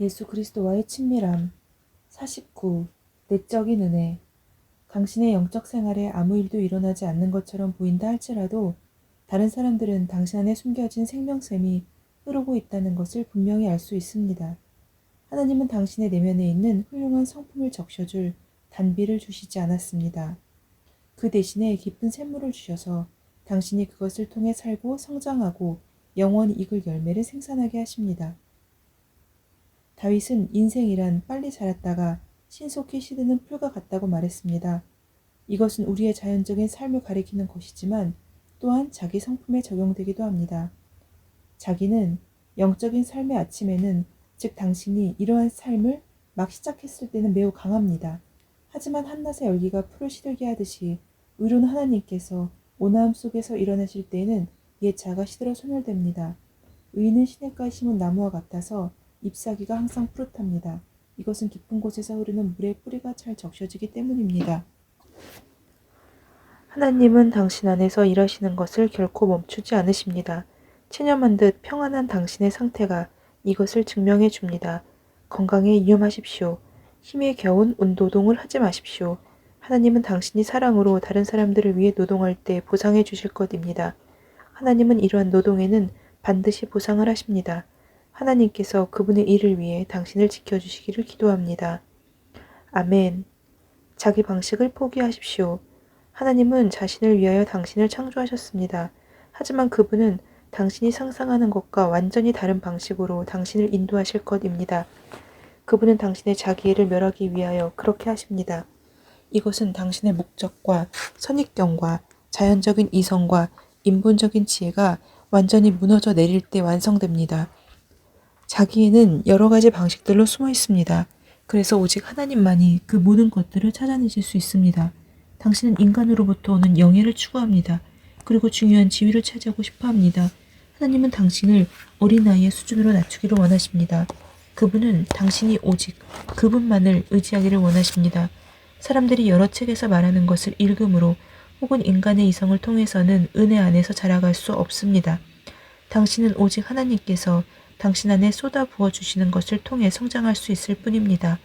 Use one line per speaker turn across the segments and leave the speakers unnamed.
예수 그리스도와의 친밀함. 49. 내적인 은혜. 당신의 영적 생활에 아무 일도 일어나지 않는 것처럼 보인다 할지라도 다른 사람들은 당신 안에 숨겨진 생명샘이 흐르고 있다는 것을 분명히 알 수 있습니다. 하나님은 당신의 내면에 있는 훌륭한 성품을 적셔줄 단비를 주시지 않았습니다. 그 대신에 깊은 샘물을 주셔서 당신이 그것을 통해 살고 성장하고 영원히 익을 열매를 생산하게 하십니다. 다윗은 인생이란 빨리 자랐다가 신속히 시드는 풀과 같다고 말했습니다. 이것은 우리의 자연적인 삶을 가리키는 것이지만 또한 자기 성품에 적용되기도 합니다. 자기는 영적인 삶의 아침에는, 즉 당신이 이러한 삶을 막 시작했을 때는 매우 강합니다. 하지만 한낮의 열기가 풀을 시들게 하듯이 의로운 하나님께서 온화함 속에서 일어나실 때에는 옛 자가 시들어 소멸됩니다. 의인은 시냇가에 심은 나무와 같아서 잎사귀가 항상 푸릇합니다. 이것은 깊은 곳에서 흐르는 물에 뿌리가 잘 적셔지기 때문입니다. 하나님은 당신 안에서 일하시는 것을 결코 멈추지 않으십니다. 체념한 듯 평안한 당신의 상태가 이것을 증명해 줍니다. 건강에 유념하십시오. 힘에 겨운 운노동을 하지 마십시오. 하나님은 당신이 사랑으로 다른 사람들을 위해 노동할 때 보상해 주실 것입니다. 하나님은 이러한 노동에는 반드시 보상을 하십니다. 하나님께서 그분의 일을 위해 당신을 지켜주시기를 기도합니다. 아멘. 자기 방식을 포기하십시오. 하나님은 자신을 위하여 당신을 창조하셨습니다. 하지만 그분은 당신이 상상하는 것과 완전히 다른 방식으로 당신을 인도하실 것입니다. 그분은 당신의 자기애를 멸하기 위하여 그렇게 하십니다. 이것은 당신의 목적과 선입견과 자연적인 이성과 인본적인 지혜가 완전히 무너져 내릴 때 완성됩니다. 자기애는 여러 가지 방식들로 숨어 있습니다. 그래서 오직 하나님만이 그 모든 것들을 찾아내실 수 있습니다. 당신은 인간으로부터 오는 영예를 추구합니다. 그리고 중요한 지위를 차지하고 싶어 합니다. 하나님은 당신을 어린아이의 수준으로 낮추기를 원하십니다. 그분은 당신이 오직 그분만을 의지하기를 원하십니다. 사람들이 여러 책에서 말하는 것을 읽음으로 혹은 인간의 이성을 통해서는 은혜 안에서 자라갈 수 없습니다. 당신은 오직 하나님께서 당신 안에 쏟아 부어주시는 것을 통해 성장할 수 있을 뿐입니다.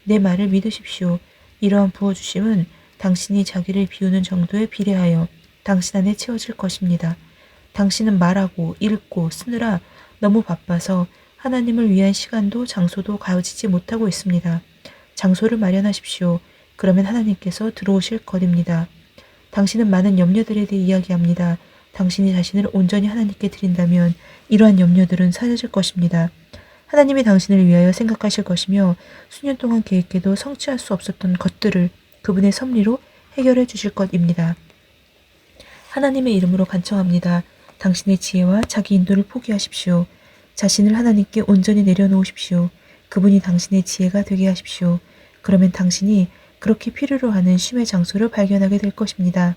내 말을 믿으십시오. 이러한 부어주심은 당신이 자기를 비우는 정도에 비례하여 당신 안에 채워질 것입니다. 당신은 말하고 읽고 쓰느라 너무 바빠서 하나님을 위한 시간도 장소도 가지지 못하고 있습니다. 장소를 마련하십시오. 그러면 하나님께서 들어오실 것입니다. 당신은 많은 염려들에 대해 이야기합니다. 당신이 자신을 온전히 하나님께 드린다면 이러한 염려들은 사라질 것입니다. 하나님이 당신을 위하여 생각하실 것이며 수년 동안 계획해도 성취할 수 없었던 것들을 그분의 섭리로 해결해 주실 것입니다. 하나님의 이름으로 간청합니다. 당신의 지혜와 자기 인도를 포기하십시오. 자신을 하나님께 온전히 내려놓으십시오. 그분이 당신의 지혜가 되게 하십시오. 그러면 당신이 그렇게 필요로 하는 쉼의 장소를 발견하게 될 것입니다.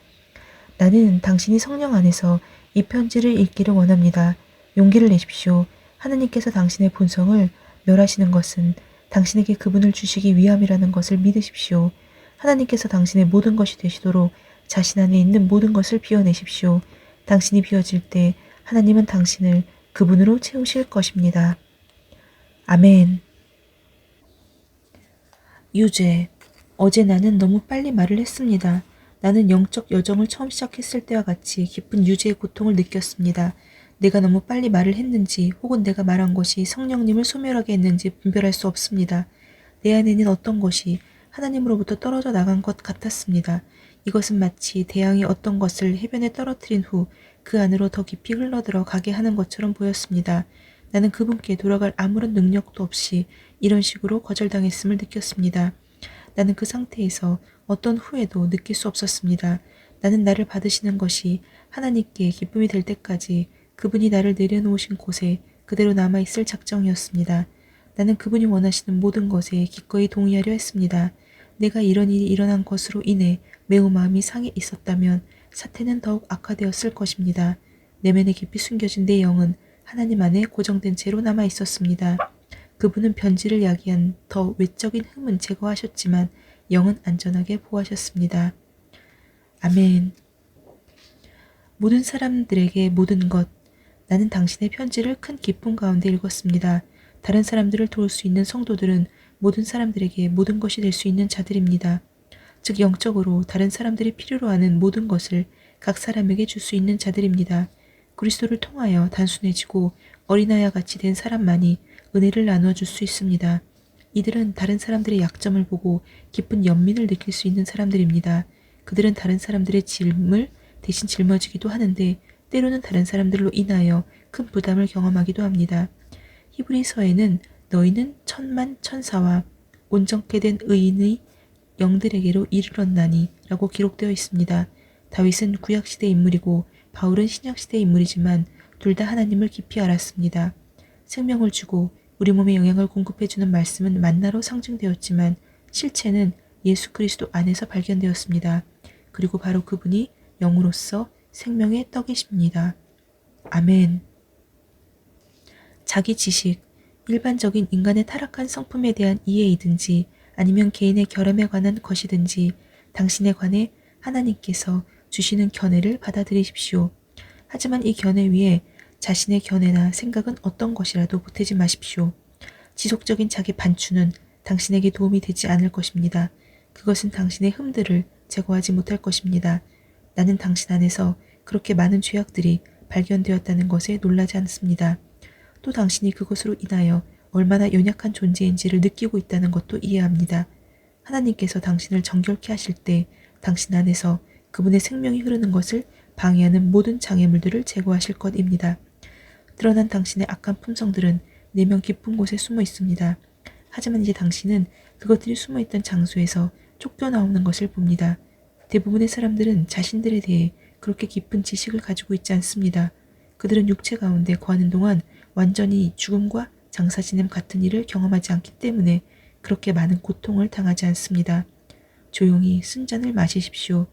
나는 당신이 성령 안에서 이 편지를 읽기를 원합니다. 용기를 내십시오. 하나님께서 당신의 본성을 멸하시는 것은 당신에게 그분을 주시기 위함이라는 것을 믿으십시오. 하나님께서 당신의 모든 것이 되시도록 자신 안에 있는 모든 것을 비워내십시오. 당신이 비워질 때 하나님은 당신을 그분으로 채우실 것입니다. 아멘. 유죄. 어제 나는 너무 빨리 말을 했습니다. 나는 영적 여정을 처음 시작했을 때와 같이 깊은 유죄의 고통을 느꼈습니다. 내가 너무 빨리 말을 했는지 혹은 내가 말한 것이 성령님을 소멸하게 했는지 분별할 수 없습니다. 내 안에 있는 어떤 것이 하나님으로부터 떨어져 나간 것 같았습니다. 이것은 마치 대양이 어떤 것을 해변에 떨어뜨린 후 그 안으로 더 깊이 흘러들어 가게 하는 것처럼 보였습니다. 나는 그분께 돌아갈 아무런 능력도 없이 이런 식으로 거절당했음을 느꼈습니다. 나는 그 상태에서 어떤 후회도 느낄 수 없었습니다. 나는 나를 받으시는 것이 하나님께 기쁨이 될 때까지 그분이 나를 내려놓으신 곳에 그대로 남아있을 작정이었습니다. 나는 그분이 원하시는 모든 것에 기꺼이 동의하려 했습니다. 내가 이런 일이 일어난 것으로 인해 매우 마음이 상해 있었다면 사태는 더욱 악화되었을 것입니다. 내면에 깊이 숨겨진 내 영은 하나님 안에 고정된 채로 남아 있었습니다. 그분은 변질을 야기한 더 외적인 흠은 제거하셨지만 영은 안전하게 보호하셨습니다. 아멘. 모든 사람들에게 모든 것. 나는 당신의 편지를 큰 기쁨 가운데 읽었습니다. 다른 사람들을 도울 수 있는 성도들은 모든 사람들에게 모든 것이 될 수 있는 자들입니다. 즉 영적으로 다른 사람들이 필요로 하는 모든 것을 각 사람에게 줄 수 있는 자들입니다. 그리스도를 통하여 단순해지고 어린아이와 같이 된 사람만이 은혜를 나누어 줄 수 있습니다. 이들은 다른 사람들의 약점을 보고 깊은 연민을 느낄 수 있는 사람들입니다. 그들은 다른 사람들의 짐을 대신 짊어지기도 하는데 때로는 다른 사람들로 인하여 큰 부담을 경험하기도 합니다. 히브리서에는 너희는 천만 천사와 온전케 된 의인의 영들에게로 이르렀나니 라고 기록되어 있습니다. 다윗은 구약시대 인물이고 바울은 신약시대 인물이지만 둘 다 하나님을 깊이 알았습니다. 생명을 주고 우리 몸에 영양을 공급해주는 말씀은 만나로 상징되었지만 실체는 예수 그리스도 안에서 발견되었습니다. 그리고 바로 그분이 영으로서 생명의 떡이십니다. 아멘. 자기 지식, 일반적인 인간의 타락한 성품에 대한 이해이든지 아니면 개인의 결함에 관한 것이든지 당신에 관해 하나님께서 주시는 견해를 받아들이십시오. 하지만 이 견해 위에 자신의 견해나 생각은 어떤 것이라도 보태지 마십시오. 지속적인 자기 반추는 당신에게 도움이 되지 않을 것입니다. 그것은 당신의 흠들을 제거하지 못할 것입니다. 나는 당신 안에서 그렇게 많은 죄악들이 발견되었다는 것에 놀라지 않습니다. 또 당신이 그것으로 인하여 얼마나 연약한 존재인지를 느끼고 있다는 것도 이해합니다. 하나님께서 당신을 정결케 하실 때 당신 안에서 그분의 생명이 흐르는 것을 방해하는 모든 장애물들을 제거하실 것입니다. 드러난 당신의 악한 품성들은 내면 깊은 곳에 숨어 있습니다. 하지만 이제 당신은 그것들이 숨어있던 장소에서 쫓겨나오는 것을 봅니다. 대부분의 사람들은 자신들에 대해 그렇게 깊은 지식을 가지고 있지 않습니다. 그들은 육체 가운데 거하는 동안 완전히 죽음과 장사지냄 같은 일을 경험하지 않기 때문에 그렇게 많은 고통을 당하지 않습니다. 조용히 쓴잔을 마시십시오.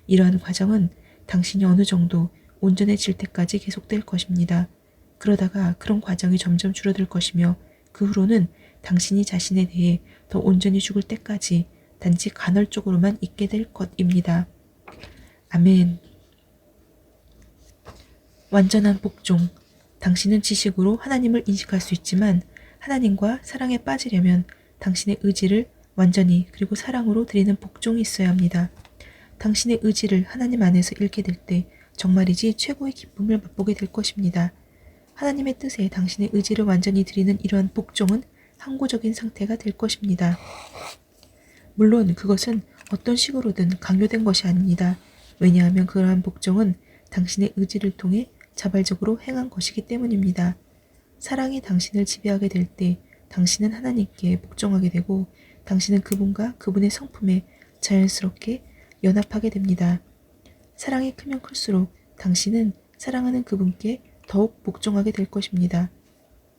이러한 과정은 당신이 어느 정도 온전해질 때까지 계속될 것입니다. 그러다가 그런 과정이 점점 줄어들 것이며 그 후로는 당신이 자신에 대해 더 온전히 죽을 때까지 단지 간헐적으로만 있게 될 것입니다. 아멘. 완전한 복종. 당신은 지식으로 하나님을 인식할 수 있지만 하나님과 사랑에 빠지려면 당신의 의지를 완전히 그리고 사랑으로 드리는 복종이 있어야 합니다. 당신의 의지를 하나님 안에서 잃게 될 때 정말이지 최고의 기쁨을 맛보게 될 것입니다. 하나님의 뜻에 당신의 의지를 완전히 드리는 이러한 복종은 항구적인 상태가 될 것입니다. 물론 그것은 어떤 식으로든 강요된 것이 아닙니다. 왜냐하면 그러한 복종은 당신의 의지를 통해 자발적으로 행한 것이기 때문입니다. 사랑이 당신을 지배하게 될 때 당신은 하나님께 복종하게 되고 당신은 그분과 그분의 성품에 자연스럽게 연합하게 됩니다. 사랑이 크면 클수록 당신은 사랑하는 그분께 더욱 복종하게 될 것입니다.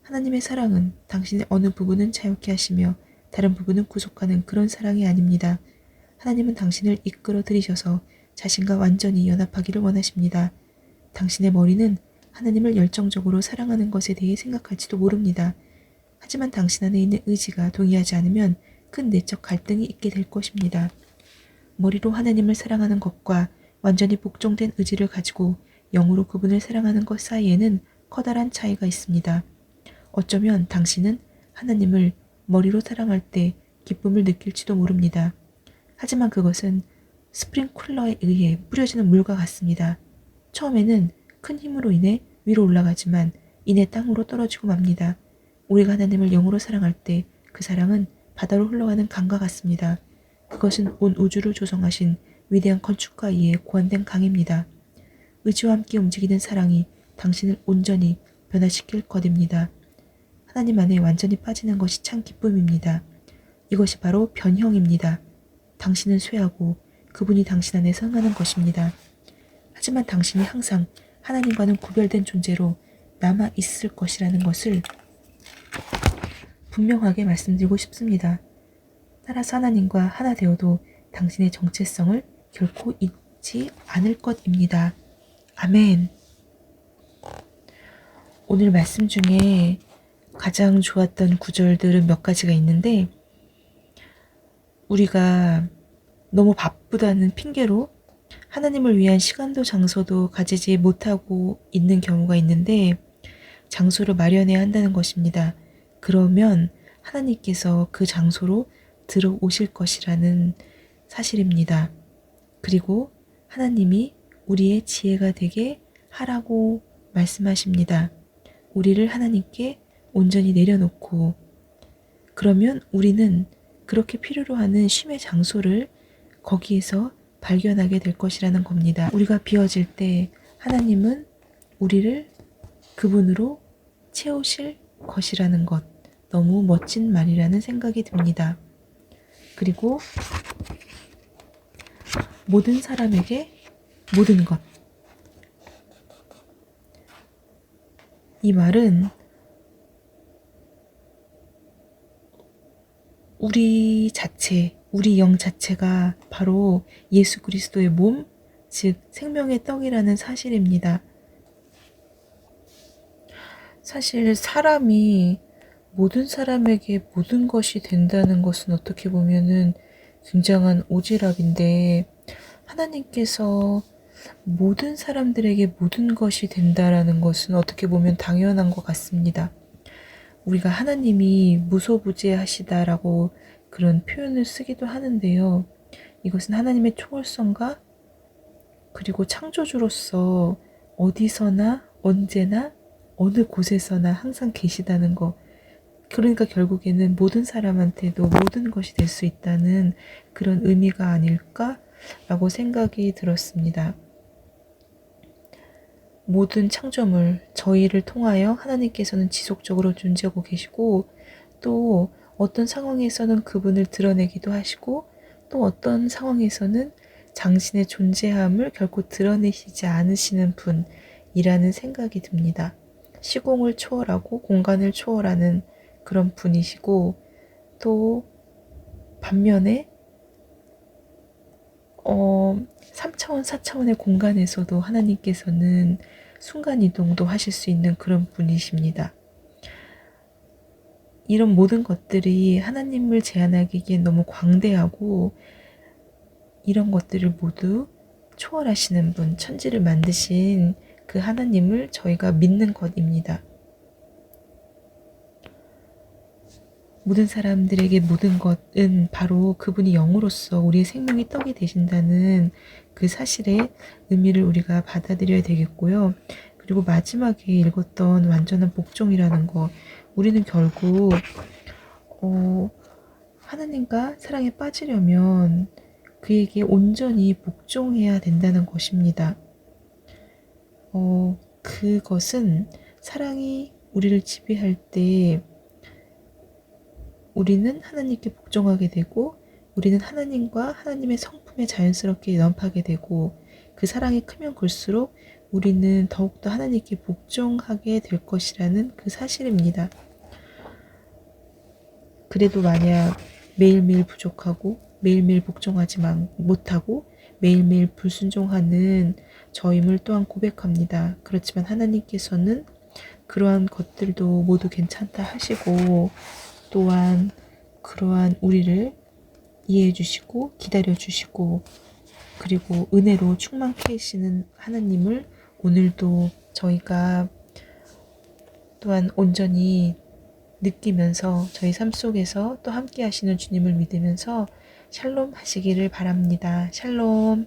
하나님의 사랑은 당신의 어느 부분은 자유케 하시며 다른 부분은 구속하는 그런 사랑이 아닙니다. 하나님은 당신을 이끌어 들이셔서 자신과 완전히 연합하기를 원하십니다. 당신의 머리는 하나님을 열정적으로 사랑하는 것에 대해 생각할지도 모릅니다. 하지만 당신 안에 있는 의지가 동의하지 않으면 큰 내적 갈등이 있게 될 것입니다. 머리로 하나님을 사랑하는 것과 완전히 복종된 의지를 가지고 영으로 그분을 사랑하는 것 사이에는 커다란 차이가 있습니다. 어쩌면 당신은 하나님을 머리로 사랑할 때 기쁨을 느낄지도 모릅니다. 하지만 그것은 스프링클러에 의해 뿌려지는 물과 같습니다. 처음에는 큰 힘으로 인해 위로 올라가지만 이내 땅으로 떨어지고 맙니다. 우리가 하나님을 영으로 사랑할 때 그 사랑은 바다로 흘러가는 강과 같습니다. 그것은 온 우주를 조성하신 위대한 건축가에 의해 고안된 강입니다. 의지와 함께 움직이는 사랑이 당신을 온전히 변화시킬 것입니다. 하나님 안에 완전히 빠지는 것이 참 기쁨입니다. 이것이 바로 변형입니다. 당신은 쇠하고 그분이 당신 안에 성하는 것입니다. 하지만 당신이 항상 하나님과는 구별된 존재로 남아 있을 것이라는 것을 분명하게 말씀드리고 싶습니다. 따라서 하나님과 하나 되어도 당신의 정체성을 결코 잊지 않을 것입니다. 아멘. 오늘 말씀 중에 가장 좋았던 구절들은 몇 가지가 있는데 우리가 너무 바쁘다는 핑계로 하나님을 위한 시간도 장소도 가지지 못하고 있는 경우가 있는데 장소를 마련해야 한다는 것입니다. 그러면 하나님께서 그 장소로 들어오실 것이라는 사실입니다. 그리고 하나님이 우리의 지혜가 되게 하라고 말씀하십니다. 우리를 하나님께 온전히 내려놓고 그러면 우리는 그렇게 필요로 하는 쉼의 장소를 거기에서 발견하게 될 것이라는 겁니다. 우리가 비워질 때 하나님은 우리를 그분으로 채우실 것이라는 것. 너무 멋진 말이라는 생각이 듭니다. 그리고 모든 사람에게 모든 것. 이 말은 우리 자체, 우리 영 자체가 바로 예수 그리스도의 몸, 즉 생명의 떡이라는 사실입니다. 사실 사람이 모든 사람에게 모든 것이 된다는 것은 어떻게 보면은 굉장한 오지랖인데 하나님께서 모든 사람들에게 모든 것이 된다라는 것은 어떻게 보면 당연한 것 같습니다. 우리가 하나님이 무소부재하시다라고 그런 표현을 쓰기도 하는데요. 이것은 하나님의 초월성과 그리고 창조주로서 어디서나 언제나 어느 곳에서나 항상 계시다는 것. 그러니까 결국에는 모든 사람한테도 모든 것이 될 수 있다는 그런 의미가 아닐까라고 생각이 들었습니다. 모든 창조물, 저희를 통하여 하나님께서는 지속적으로 존재하고 계시고 또 어떤 상황에서는 그분을 드러내기도 하시고 또 어떤 상황에서는 당신의 존재함을 결코 드러내시지 않으시는 분이라는 생각이 듭니다. 시공을 초월하고 공간을 초월하는 그런 분이시고 또 반면에 3차원, 4차원의 공간에서도 하나님께서는 순간이동도 하실 수 있는 그런 분이십니다. 이런 모든 것들이 하나님을 제한하기엔 너무 광대하고 이런 것들을 모두 초월하시는 분, 천지를 만드신 그 하나님을 저희가 믿는 것입니다. 모든 사람들에게 모든 것은 바로 그분이 영으로서 우리의 생명이 떡이 되신다는 그 사실의 의미를 우리가 받아들여야 되겠고요. 그리고 마지막에 읽었던 완전한 복종이라는 것. 우리는 결국 하나님과 사랑에 빠지려면 그에게 온전히 복종해야 된다는 것입니다. 그것은 사랑이 우리를 지배할 때 우리는 하나님께 복종하게 되고 우리는 하나님과 하나님의 성품에 자연스럽게 연합하게 되고 그 사랑이 크면 클수록 우리는 더욱더 하나님께 복종하게 될 것이라는 그 사실입니다. 그래도 만약 매일매일 부족하고 매일매일 복종하지 못하고 매일매일 불순종하는 저임을 또한 고백합니다. 그렇지만 하나님께서는 그러한 것들도 모두 괜찮다 하시고 또한 그러한 우리를 이해해 주시고 기다려 주시고 그리고 은혜로 충만케 하시는 하나님을 오늘도 저희가 또한 온전히 느끼면서 저희 삶 속에서 또 함께 하시는 주님을 믿으면서 샬롬 하시기를 바랍니다. 샬롬.